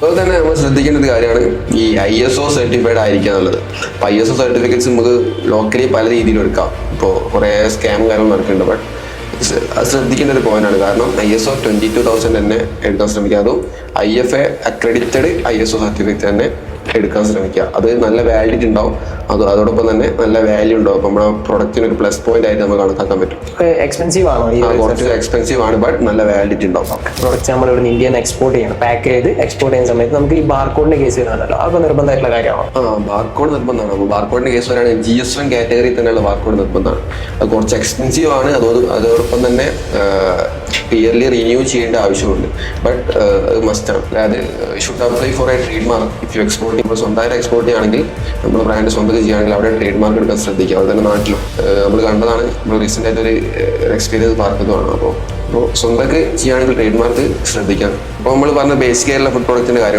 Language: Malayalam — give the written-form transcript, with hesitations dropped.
അതുപോലെ തന്നെ നമ്മൾ ശ്രദ്ധിക്കേണ്ട ഒരു കാര്യമാണ് ഈ ISO സർട്ടിഫൈഡ് ആയിരിക്കുക എന്നുള്ളത്. അപ്പോൾ ISO സർട്ടിഫിക്കറ്റ്സ് നമുക്ക് ലോക്കലി പല രീതിയിലും എടുക്കാം. ഇപ്പോൾ കുറേ സ്കാം കാര്യങ്ങൾ നടക്കുന്നുണ്ട്. ബട്ട് അത് ശ്രദ്ധിക്കേണ്ട ഒരു പോയിന്റാണ്. കാരണം ISO 22000 തന്നെ എടുക്കാൻ ശ്രമിക്കുക. അതും IFA അക്രഡിറ്റഡ് ISO സർട്ടിഫിക്കറ്റ് തന്നെ എടുക്കാൻ ശ്രമിക്കുക. അത് നല്ല വാലിഡിറ്റി ഉണ്ടാവും. അതോടൊപ്പം തന്നെ നല്ല വാല്യൂ ഉണ്ടാവും. അപ്പോൾ നമ്മുടെ പ്രൊഡക്റ്റിന് ഒരു പ്ലസ് പോയിന്റ് ആയിട്ട് നമുക്ക് കണക്കാക്കാൻ പറ്റും. എക്സ്പെൻസീവ് ആണോ? കുറച്ച് എക്സ്പെൻസീവ് ആണ്, ബട്ട് നല്ല വാലിഡിറ്റി ഉണ്ടാവും. പ്രൊഡക്റ്റ് നമ്മൾ ഇവിടെ ഇന്ത്യയിൽ നിന്ന് എക്സ്പോർട്ട് ചെയ്യണം, പാക്ക് ചെയ്ത് എക്സ്പോർട്ട് ചെയ്യുന്ന സമയത്ത് നമുക്ക് ഈ ബാർകോഡിന്റെ കേസ് വരുന്നുണ്ടല്ലോ, അതൊക്കെ നിർബന്ധമായിട്ടുള്ള കാര്യമാണോ? ബാർകോഡ് നിർബന്ധമാണ്. അപ്പോൾ ബാർകോഡിന്റെ കേസ് പറയുകയാണെങ്കിൽ GS1 കാറ്റഗറി തന്നെയുള്ള ബാർകോഡ് നിർബന്ധമാണ്. അത് കുറച്ച് എക്സ്പെൻസീവ് ആണ്. അതോടൊപ്പം തന്നെ ഇയർലി റിന്യൂ ചെയ്യേണ്ട ആവശ്യമുണ്ട്. ബട്ട് അത് മസ്റ്റാണ്. അതായത് should apply for A trade mark if you export. ഇപ്പോൾ സ്വന്തമായിട്ട് എക്സ്പോർട്ട് ചെയ്യുകയാണെങ്കിൽ നമ്മൾ ബ്രാൻഡ് സ്വന്തം ചെയ്യുകയാണെങ്കിൽ അവിടെ ട്രേഡ് മാർക്ക് എടുക്കാൻ ശ്രദ്ധിക്കുക. അവിടെ തന്നെ നാട്ടിലും നമ്മൾ കണ്ടതാണ്. നമ്മൾ റീസെൻ്റ് ആയിട്ട് ഒരു എക്സ്പീരിയൻസ് പാർക്കുന്നതാണ്. അപ്പോൾ സ്വന്തമൊക്കെ ചെയ്യുകയാണെങ്കിൽ ട്രേഡ് മാർക്ക് ശ്രദ്ധിക്കാം. അപ്പോൾ നമ്മൾ പറഞ്ഞ ബേസിക് ആയിട്ടുള്ള ഫുഡ് പ്രോഡക്റ്റിൻ്റെ കാര്യം